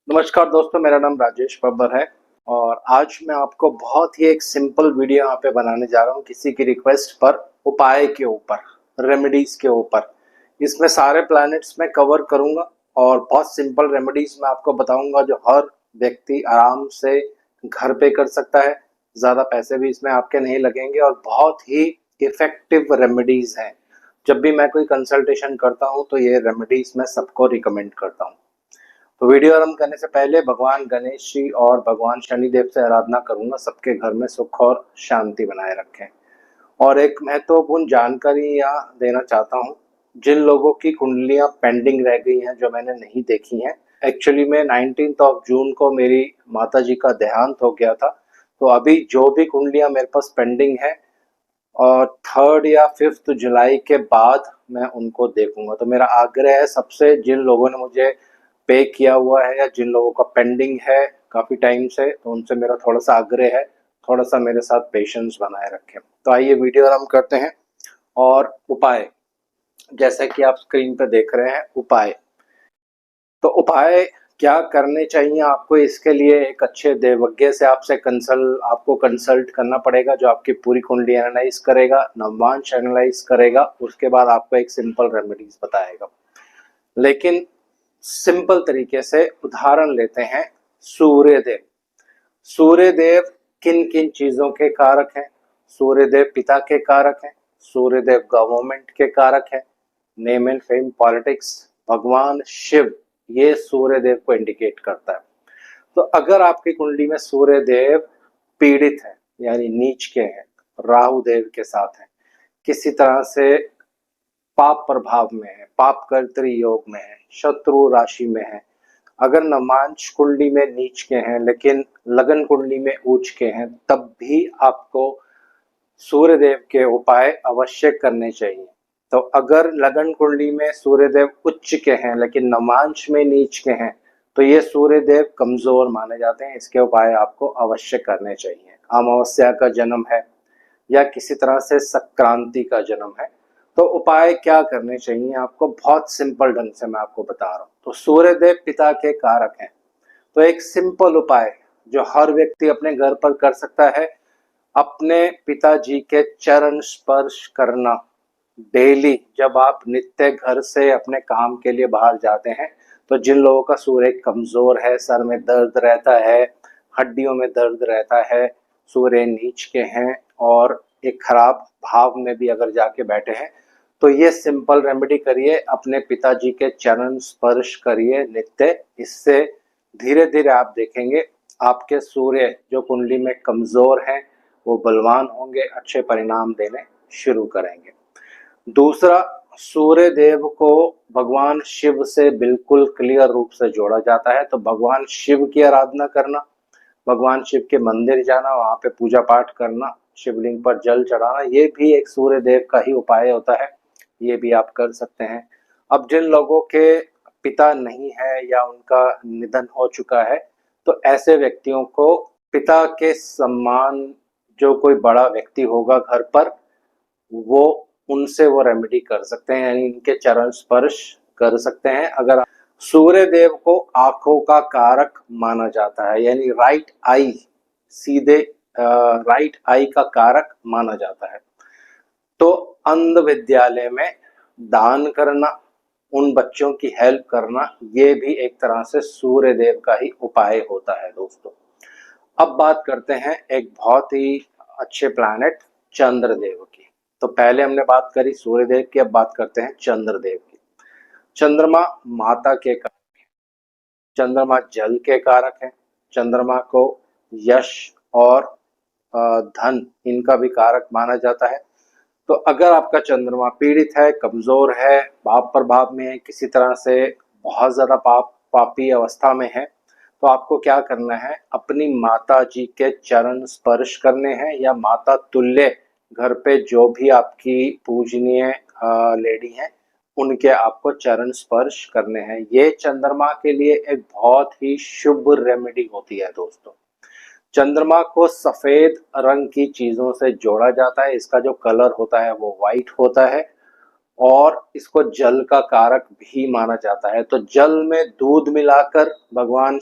नमस्कार दोस्तों, मेरा नाम राजेश बब्बर है और आज मैं आपको बहुत ही एक सिंपल वीडियो यहाँ पे बनाने जा रहा हूँ किसी की रिक्वेस्ट पर। उपाय के ऊपर, रेमेडीज के ऊपर। इसमें सारे प्लैनेट्स मैं कवर करूंगा और बहुत सिंपल रेमेडीज मैं आपको बताऊंगा जो हर व्यक्ति आराम से घर पे कर सकता है। ज़्यादा पैसे भी इसमें आपके नहीं लगेंगे और बहुत ही इफेक्टिव रेमेडीज हैं। जब भी मैं कोई कंसल्टेशन करता हूँ तो ये रेमेडीज मैं सबको रिकमेंड करता हूँ। तो वीडियो आरंभ करने से पहले भगवान गणेश जी और भगवान शनिदेव से आराधना करूंगा सबके घर में सुख और शांति बनाए रखें। और एक महत्वपूर्ण जानकारी यहाँ देना चाहता हूँ। जिन लोगों की कुंडलियां पेंडिंग रह गई हैं, जो मैंने नहीं देखी हैं, एक्चुअली में 19 जून को मेरी माता जी का देहांत हो गया था। तो अभी जो भी कुंडलियां मेरे पास पेंडिंग है और 3 या 5 जुलाई के बाद मैं उनको देखूंगा। तो मेरा आग्रह है सबसे, जिन लोगों ने मुझे पे किया हुआ है या जिन लोगों का पेंडिंग है काफ़ी टाइम से, तो उनसे मेरा थोड़ा सा आग्रह है, थोड़ा सा मेरे साथ पेशेंस बनाए रखें। तो आइए वीडियो आरंभ करते हैं। और उपाय, जैसे कि आप स्क्रीन पर देख रहे हैं, उपाय। तो उपाय क्या करने चाहिए आपको, इसके लिए एक अच्छे देवज्ञ से आपको कंसल्ट करना पड़ेगा, जो आपकी पूरी कुंडली एनालाइज करेगा, नवमांश एनालाइज करेगा, उसके बाद आपको एक सिंपल रेमेडीज बताएगा। लेकिन सिंपल तरीके से उदाहरण लेते हैं। सूर्यदेव। सूर्यदेव किन किन चीजों के कारक हैं? सूर्यदेव पिता के कारक हैं, सूर्यदेव गवर्नमेंट के कारक हैं, नेम एंड फेम, पॉलिटिक्स। भगवान शिव ये सूर्यदेव को इंडिकेट करता है। तो अगर आपकी कुंडली में सूर्यदेव पीड़ित है, यानी नीच के हैं, राहु देव के साथ है, किसी तरह से पाप प्रभाव में है, पाप कर्तरी योग में है, शत्रु राशि में है, अगर नवमांश कुंडली में नीच के हैं लेकिन लगन कुंडली में उच्च के हैं, तब भी आपको सूर्यदेव के उपाय अवश्य करने चाहिए। तो अगर लगन कुंडली में सूर्यदेव उच्च के हैं लेकिन नवमांश में नीच के हैं, तो ये सूर्यदेव कमजोर माने जाते हैं। इसके उपाय आपको अवश्य करने चाहिए। अमावस्या का जन्म है या किसी तरह से संक्रांति का जन्म है, तो उपाय क्या करने चाहिए आपको, बहुत सिंपल ढंग से मैं आपको बता रहा हूँ। तो सूर्यदेव पिता के कारक हैं, तो एक सिंपल उपाय जो हर व्यक्ति अपने घर पर कर सकता है, अपने पिताजी के चरण स्पर्श करना डेली। जब आप नित्य घर से अपने काम के लिए बाहर जाते हैं, तो जिन लोगों का सूर्य कमजोर है, सर में दर्द रहता है, हड्डियों में दर्द रहता है, सूर्य नीच के हैं और एक खराब भाव में भी अगर जाके बैठे हैं, तो ये सिंपल रेमेडी करिए, अपने पिताजी के चरण स्पर्श करिए नित्य। इससे धीरे धीरे आप देखेंगे आपके सूर्य जो कुंडली में कमजोर हैं वो बलवान होंगे, अच्छे परिणाम देने शुरू करेंगे। दूसरा, सूर्य देव को भगवान शिव से बिल्कुल क्लियर रूप से जोड़ा जाता है। तो भगवान शिव की आराधना करना, भगवान शिव के मंदिर जाना, वहां पे पूजा पाठ करना, शिवलिंग पर जल चढ़ाना, ये भी एक सूर्य देव का ही उपाय होता है। ये भी आप कर सकते हैं। अब जिन लोगों के पिता नहीं है या उनका निधन हो चुका है, तो ऐसे व्यक्तियों को पिता के सम्मान, जो कोई बड़ा व्यक्ति होगा घर पर, वो उनसे वो रेमेडी कर सकते हैं, यानी इनके चरण स्पर्श कर सकते हैं। अगर सूर्य देव को आंखों का कारक माना जाता है, यानी राइट आई, सीधे राइट आई का कारक माना जाता है, तो अंध विद्यालय में दान करना, उन बच्चों की हेल्प करना, ये भी एक तरह से सूर्य देव का ही उपाय होता है दोस्तों। अब बात करते हैं एक बहुत ही अच्छे प्लैनेट चंद्रदेव की। तो पहले हमने बात करी सूर्यदेव की, अब बात करते हैं चंद्रदेव की। चंद्रमा माता के कारक है, चंद्रमा जल के कारक है, चंद्रमा को यश और धन, इनका भी कारक माना जाता है। तो अगर आपका चंद्रमा पीड़ित है, कमजोर है, पाप प्रभाव में है, किसी तरह से बहुत ज्यादा पापी अवस्था में है, तो आपको क्या करना है, अपनी माता जी के चरण स्पर्श करने हैं, या माता तुल्य घर पे जो भी आपकी पूजनीय लेडी हैं, उनके आपको चरण स्पर्श करने हैं। ये चंद्रमा के लिए एक बहुत ही शुभ रेमेडी होती है दोस्तों। चंद्रमा को सफेद रंग की चीजों से जोड़ा जाता है, इसका जो कलर होता है वो व्हाइट होता है। और इसको जल का कारक भी माना जाता है। तो जल में दूध मिलाकर भगवान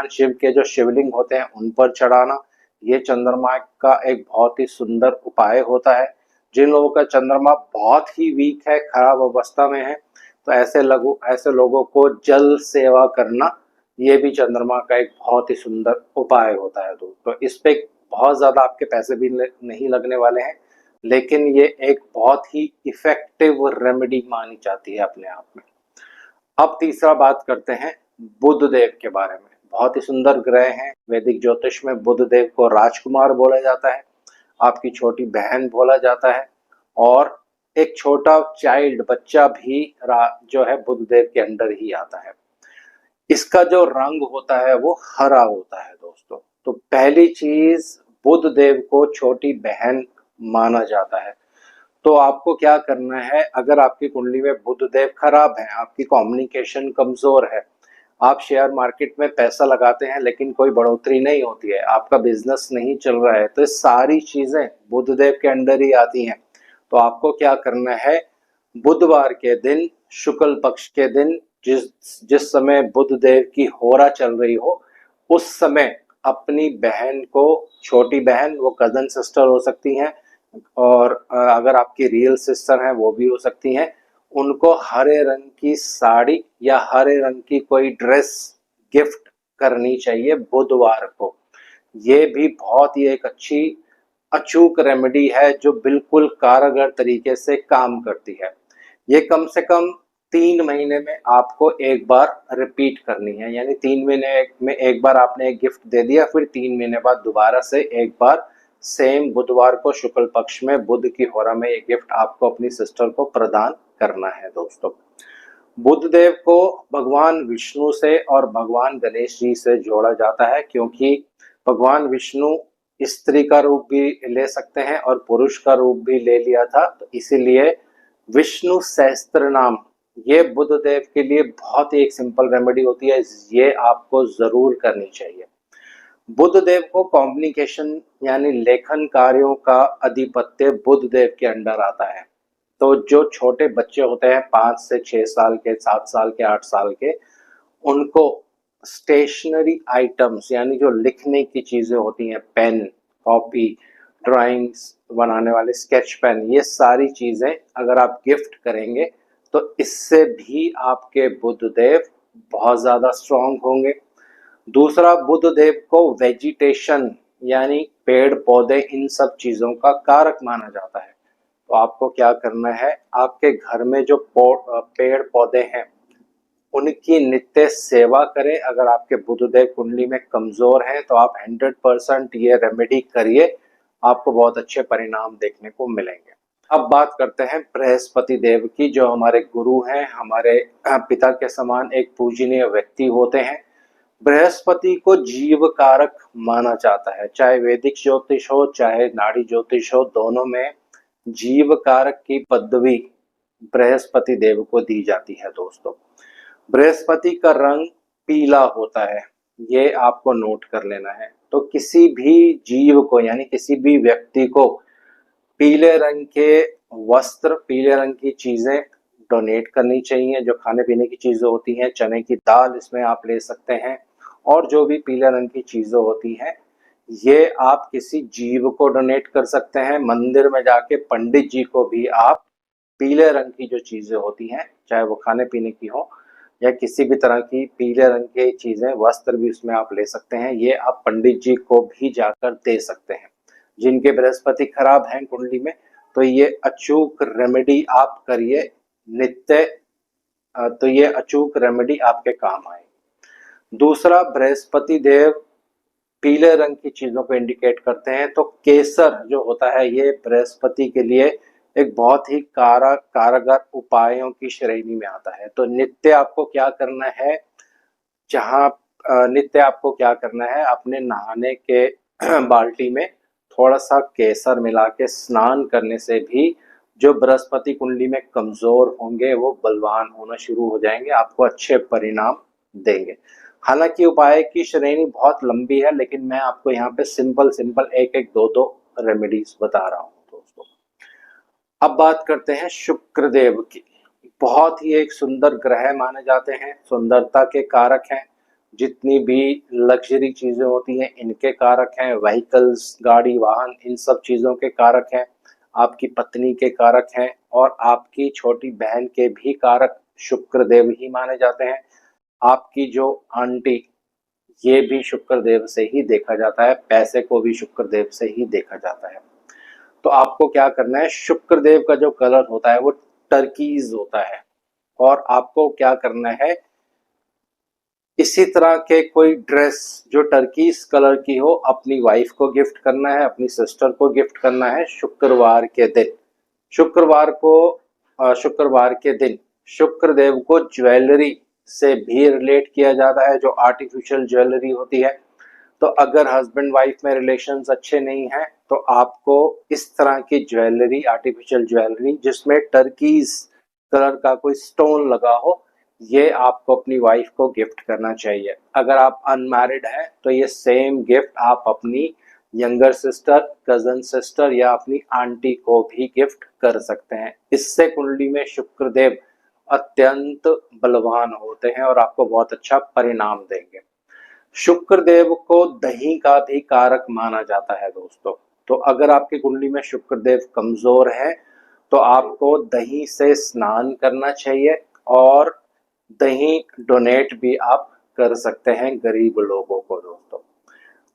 शिव के जो शिवलिंग होते हैं उन पर चढ़ाना, ये चंद्रमा का एक बहुत ही सुंदर उपाय होता है। जिन लोगों का चंद्रमा बहुत ही वीक है, खराब अवस्था में है, तो ऐसे लोगों को जल सेवा करना, ये भी चंद्रमा का एक बहुत ही सुंदर उपाय होता है दोस्तों। इस पे बहुत ज्यादा आपके पैसे भी नहीं लगने वाले हैं, लेकिन ये एक बहुत ही इफेक्टिव रेमेडी मानी जाती है अपने आप में। अब तीसरा बात करते हैं बुध देव के बारे में। बहुत ही सुंदर ग्रह हैं। वैदिक ज्योतिष में बुध देव को राजकुमार बोला जाता है, आपकी छोटी बहन बोला जाता है, और एक छोटा चाइल्ड बच्चा भी जो है बुध देव के अंडर ही आता है। इसका जो रंग होता है वो हरा होता है दोस्तों। तो पहली चीज, बुध देव को छोटी बहन माना जाता है। तो आपको क्या करना है, अगर आपकी कुंडली में बुध देव खराब है, आपकी कम्युनिकेशन कमजोर है, आप शेयर मार्केट में पैसा लगाते हैं लेकिन कोई बढ़ोतरी नहीं होती है, आपका बिजनेस नहीं चल रहा है, तो ये सारी चीजें बुध देव के अंडर ही आती हैं। तो आपको क्या करना है, बुधवार के दिन, शुक्ल पक्ष के दिन, जिस समय बुध देव की होरा चल रही हो, उस समय अपनी बहन को, छोटी बहन, वो कजन सिस्टर हो सकती हैं, और अगर आपकी रियल सिस्टर हैं वो भी हो सकती हैं, उनको हरे रंग की साड़ी या हरे रंग की कोई ड्रेस गिफ्ट करनी चाहिए बुधवार को। ये भी बहुत ही एक अच्छी अचूक रेमेडी है जो बिल्कुल कारगर तरीके से काम करती है। ये कम से कम 3 महीने में आपको एक बार रिपीट करनी है, यानी 3 महीने में एक बार आपने एक गिफ्ट दे दिया, फिर 3 महीने बाद दोबारा से एक बार सेम बुधवार को शुक्ल पक्ष में बुध की होरा में ये गिफ्ट आपको अपनी सिस्टर को प्रदान करना है दोस्तों। बुध देव को भगवान विष्णु से और भगवान गणेश जी से जोड़ा जाता है, क्योंकि भगवान विष्णु स्त्री का रूप भी ले सकते हैं और पुरुष का रूप भी ले लिया था, तो इसीलिए विष्णु सहस्त्र नाम, ये बुध देव के लिए बहुत ही एक सिंपल रेमेडी होती है, ये आपको जरूर करनी चाहिए। बुध देव को कम्युनिकेशन यानी लेखन कार्यों का अधिपत्य बुध देव के अंडर आता है। तो जो छोटे बच्चे होते हैं 5 से 6 साल के, 7 साल के, 8 साल के, उनको स्टेशनरी आइटम्स यानी जो लिखने की चीजें होती हैं, पेन, कॉपी, ड्राइंग्स बनाने वाले स्केच पेन, ये सारी चीजें अगर आप गिफ्ट करेंगे तो इससे भी आपके बुध देव बहुत ज्यादा स्ट्रांग होंगे। दूसरा, बुध देव को वेजिटेशन यानी पेड़ पौधे, इन सब चीजों का कारक माना जाता है। तो आपको क्या करना है, आपके घर में जो पेड़ पौधे हैं उनकी नित्य सेवा करें। अगर आपके बुधदेव कुंडली में कमजोर हैं तो आप 100% ये रेमेडी करिए, आपको बहुत अच्छे परिणाम देखने को मिलेंगे। अब बात करते हैं बृहस्पति देव की, जो हमारे गुरु हैं, हमारे पिता के समान एक पूजनीय व्यक्ति होते हैं। बृहस्पति को जीव कारक माना जाता है, चाहे वैदिक ज्योतिष हो चाहे नाड़ी ज्योतिष हो, दोनों में जीव कारक की पदवी बृहस्पति देव को दी जाती है दोस्तों। बृहस्पति का रंग पीला होता है, ये आपको नोट कर लेना है। तो किसी भी जीव को यानी किसी भी व्यक्ति को पीले रंग के वस्त्र, पीले रंग की चीजें डोनेट करनी चाहिए। जो खाने पीने की चीजें होती हैं, चने की दाल इसमें आप ले सकते हैं, और जो भी पीले रंग की चीजें होती हैं ये आप किसी जीव को डोनेट कर सकते हैं। मंदिर में जाके पंडित जी को भी आप पीले रंग की जो चीजें होती हैं, चाहे वो खाने पीने की हो या किसी भी तरह की पीले रंग की चीजें, वस्त्र भी उसमें आप ले सकते हैं, ये आप पंडित जी को भी जाकर दे सकते हैं। जिनके बृहस्पति खराब हैं कुंडली में, तो ये अचूक रेमेडी आप करिए नित्य, तो ये अचूक रेमेडी आपके काम आए। दूसरा, बृहस्पति देव पीले रंग की चीजों को इंडिकेट करते हैं, तो केसर जो होता है ये बृहस्पति के लिए एक बहुत ही कारगर उपायों की श्रेणी में आता है। तो नित्य आपको क्या करना है, अपने नहाने के बाल्टी में थोड़ा सा केसर मिला के स्नान करने से भी जो बृहस्पति कुंडली में कमजोर होंगे वो बलवान होना शुरू हो जाएंगे, आपको अच्छे परिणाम देंगे। हालांकि उपाय की श्रेणी बहुत लंबी है, लेकिन मैं आपको यहाँ पे सिंपल एक दो रेमेडीज बता रहा हूँ दोस्तों। अब बात करते हैं शुक्र देव की। बहुत ही एक सुंदर ग्रह माने जाते हैं, सुंदरता के कारक हैं। जितनी भी लग्जरी चीजें होती हैं इनके कारक हैं, व्हीकल्स, गाड़ी, वाहन, इन सब चीजों के कारक हैं। आपकी पत्नी के कारक हैं और आपकी छोटी बहन के भी कारक शुक्र देव ही माने जाते हैं। आपकी जो आंटी, ये भी शुक्र देव से ही देखा जाता है, पैसे को भी शुक्र देव से ही देखा जाता है। तो आपको क्या करना है, शुक्र देव का जो कलर होता है वो टर्कीज होता है, और आपको क्या करना है, इसी तरह के कोई ड्रेस जो टर्कीज कलर की हो अपनी वाइफ को गिफ्ट करना है, अपनी सिस्टर को गिफ्ट करना है शुक्रवार के दिन। शुक्रवार को शुक्रवार के दिन शुक्र देव को ज्वेलरी से भी रिलेट किया जाता है, जो आर्टिफिशियल ज्वेलरी होती है। तो अगर हस्बैंड वाइफ में रिलेशंस अच्छे नहीं हैं तो आपको इस तरह की ज्वेलरी, आर्टिफिशियल ज्वेलरी जिसमें टर्कीज कलर का कोई स्टोन लगा हो, ये आपको अपनी वाइफ को गिफ्ट करना चाहिए। अगर आप अनमैरिड हैं तो ये सेम गिफ्ट आप अपनी यंगर सिस्टर, कजन सिस्टर या अपनी आंटी को भी गिफ्ट कर सकते हैं। इससे कुंडली में शुक्रदेव अत्यंत बलवान होते हैं और आपको बहुत अच्छा परिणाम देंगे। शुक्र देव को दही का भी कारक माना जाता है दोस्तों। तो अगर आपकी कुंडली में शुक्र देव कमजोर है तो आपको दही से स्नान करना चाहिए, और दही डोनेट भी आप कर सकते हैं गरीब लोगों को दोस्तों।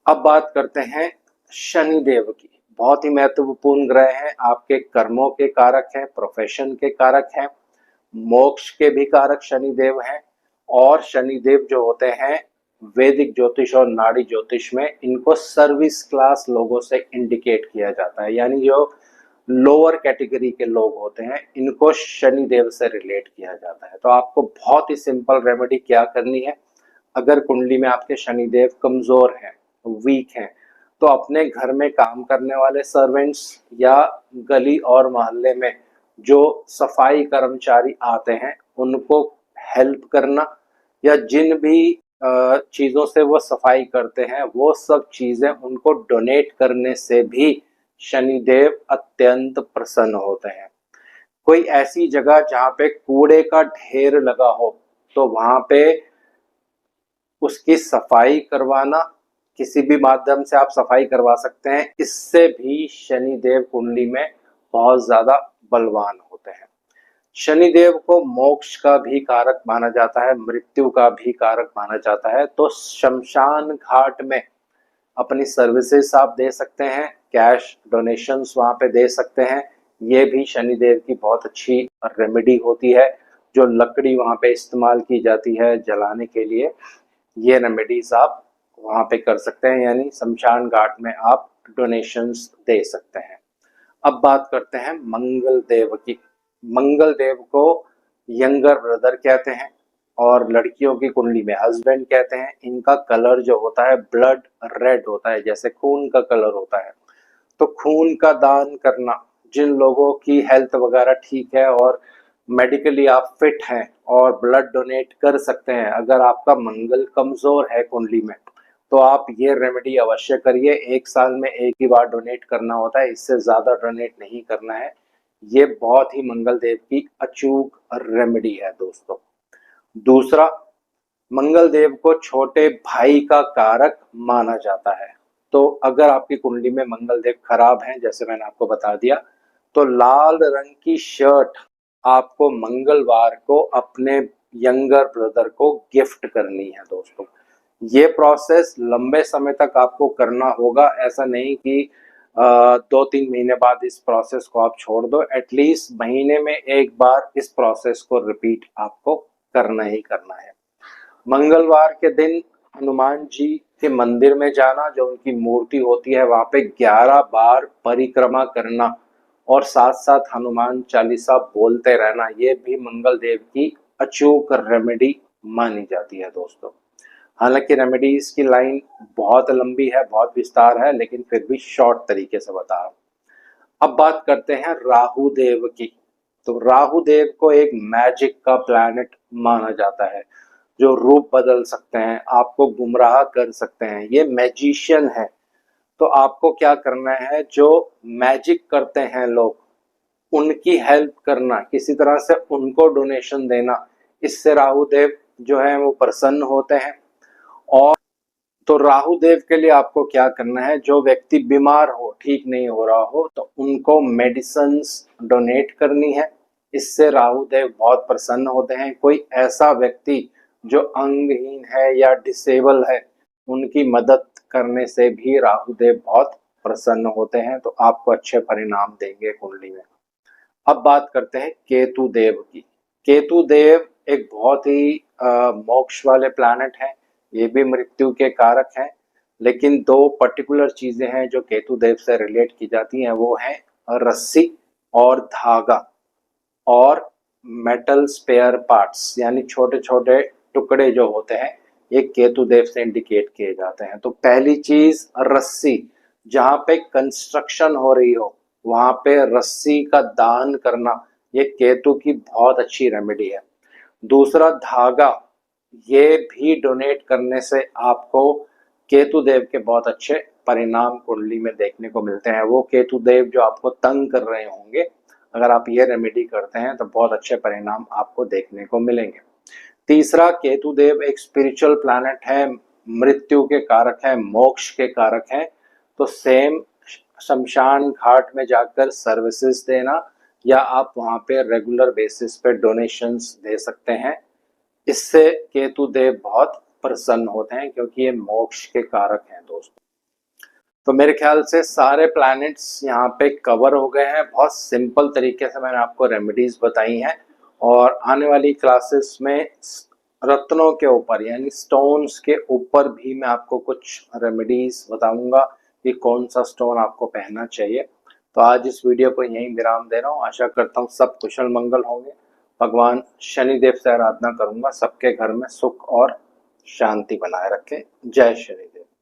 अब बात करते हैं शनि देव की। बहुत ही महत्वपूर्ण ग्रह हैं, आपके कर्मों के कारक हैं, प्रोफेशन के कारक हैं, मोक्ष के भी कारक शनि देव हैं। और शनि देव जो होते हैं वैदिक ज्योतिष और नाड़ी ज्योतिष में इनको सर्विस क्लास लोगों से इंडिकेट किया जाता है, यानी जो लोअर कैटेगरी के लोग होते हैं इनको शनि देव से रिलेट किया जाता है। तो आपको बहुत ही सिंपल रेमेडी क्या करनी है, अगर कुंडली में आपके शनि देव कमजोर हैं, वीक हैं, तो अपने घर में काम करने वाले सर्वेंट्स या गली और मोहल्ले में जो सफाई कर्मचारी आते हैं उनको हेल्प करना, या जिन भी चीजों से वो सफाई करते हैं वो सब चीजें उनको डोनेट करने से भी शनिदेव अत्यंत प्रसन्न होते हैं। कोई ऐसी जगह जहाँ पे कूड़े का ढेर लगा हो तो वहां पे उसकी सफाई करवाना, किसी भी माध्यम से आप सफाई करवा सकते हैं, इससे भी शनिदेव कुंडली में बहुत ज्यादा बलवान होते हैं। शनिदेव को मोक्ष का भी कारक माना जाता है, मृत्यु का भी कारक माना जाता है। तो शमशान घाट में अपनी सर्विसेज आप दे सकते हैं, कैश डोनेशंस वहां पे दे सकते हैं। ये भी शनिदेव की बहुत अच्छी रेमेडी होती है। जो लकड़ी वहां पे इस्तेमाल की जाती है जलाने के लिए, ये रेमेडीज आप वहां पे कर सकते हैं, यानी शमशान घाट में आप डोनेशंस दे सकते हैं। अब बात करते हैं मंगल देव की। मंगल देव को यंगर ब्रदर कहते हैं और लड़कियों की कुंडली में हस्बैंड कहते हैं। इनका कलर जो होता है ब्लड रेड होता है, जैसे खून का कलर होता है। तो खून का दान करना, जिन लोगों की हेल्थ वगैरह ठीक है और मेडिकली आप फिट हैं और ब्लड डोनेट कर सकते हैं, अगर आपका मंगल कमजोर है कुंडली में तो आप ये रेमेडी अवश्य करिए। 1 साल में एक ही बार डोनेट करना होता है, इससे ज्यादा डोनेट नहीं करना है। ये बहुत ही मंगल देव की अचूक रेमेडी है दोस्तों। दूसरा, मंगल देव को छोटे भाई का कारक माना जाता है। तो अगर आपकी कुंडली में मंगल देव खराब हैं, जैसे मैंने आपको बता दिया, तो लाल रंग की शर्ट आपको मंगलवार को अपने यंगर ब्रदर को गिफ्ट करनी है दोस्तों। ये प्रोसेस लंबे समय तक आपको करना होगा, ऐसा नहीं कि 2-3 महीने बाद इस प्रोसेस को आप छोड़ दो। एटलीस्ट महीने में एक बार इस प्रोसेस को रिपीट आपको करना ही करना है। मंगलवार के दिन हनुमान जी के मंदिर में जाना, जो उनकी मूर्ति होती है वहां पे 11 बार परिक्रमा करना और साथ साथ हनुमान चालीसा बोलते रहना, ये भी मंगल देव की अचूक रेमेडी मानी जाती है दोस्तों। हालांकि रेमेडीज की लाइन बहुत लंबी है, बहुत विस्तार है, लेकिन फिर भी शॉर्ट तरीके से बता रहा हूं। अब बात करते हैं राहु देव की। तो राहु देव को एक मैजिक का प्लैनेट माना जाता है, जो रूप बदल सकते हैं, आपको गुमराह कर सकते हैं, ये मैजिशियन है। तो आपको क्या करना है, जो मैजिक करते हैं लोग उनकी हेल्प करना, किसी तरह से उनको डोनेशन देना, इससे राहु देव जो है वो प्रसन्न होते हैं। और तो राहु देव के लिए आपको क्या करना है, जो व्यक्ति बीमार हो, ठीक नहीं हो रहा हो, तो उनको मेडिसिन्स डोनेट करनी है, इससे राहु देव बहुत प्रसन्न होते हैं। कोई ऐसा व्यक्ति जो अंगहीन है या डिसेबल है, उनकी मदद करने से भी राहु देव बहुत प्रसन्न होते हैं, तो आपको अच्छे परिणाम देंगे कुंडली में। अब बात करते हैं केतु देव की। केतु देव एक बहुत ही मोक्ष वाले प्लैनेट हैं, ये भी मृत्यु के कारक हैं, लेकिन दो पर्टिकुलर चीजें हैं जो केतु देव से रिलेट की जाती हैं, वो है रस्सी और धागा और मेटल स्पेयर पार्ट्स, यानी छोटे छोटे टुकड़े जो होते हैं, ये केतु देव से इंडिकेट किए जाते हैं। तो पहली चीज रस्सी, जहां पे कंस्ट्रक्शन हो रही हो वहां पे रस्सी का दान करना, ये केतु की बहुत अच्छी रेमेडी है। दूसरा धागा, ये भी डोनेट करने से आपको केतु देव के बहुत अच्छे परिणाम कुंडली में देखने को मिलते हैं। वो केतु देव जो आपको तंग कर रहे होंगे, अगर आप ये रेमेडी करते हैं तो बहुत अच्छे परिणाम आपको देखने को मिलेंगे। तीसरा, केतु देव एक स्पिरिचुअल प्लैनेट है, मृत्यु के कारक है, मोक्ष के कारक है, तो सेम शमशान घाट में जाकर सर्विसेज देना या आप वहां पे रेगुलर बेसिस पे डोनेशंस दे सकते हैं, इससे केतु देव बहुत प्रसन्न होते हैं, क्योंकि ये मोक्ष के कारक हैं दोस्तों। तो मेरे ख्याल से सारे प्लैनेट्स यहाँ पे कवर हो गए हैं। बहुत सिंपल तरीके से मैंने आपको रेमेडीज बताई हैं, और आने वाली क्लासेस में रत्नों के ऊपर यानी स्टोन्स के ऊपर भी मैं आपको कुछ रेमेडीज बताऊंगा कि कौन सा स्टोन आपको पहनना चाहिए। तो आज इस वीडियो को यहीं विराम दे रहा हूँ। आशा करता हूँ सब कुशल मंगल होंगे। भगवान शनिदेव से आराधना करूंगा, सबके घर में सुख और शांति बनाए रखे। जय श्री।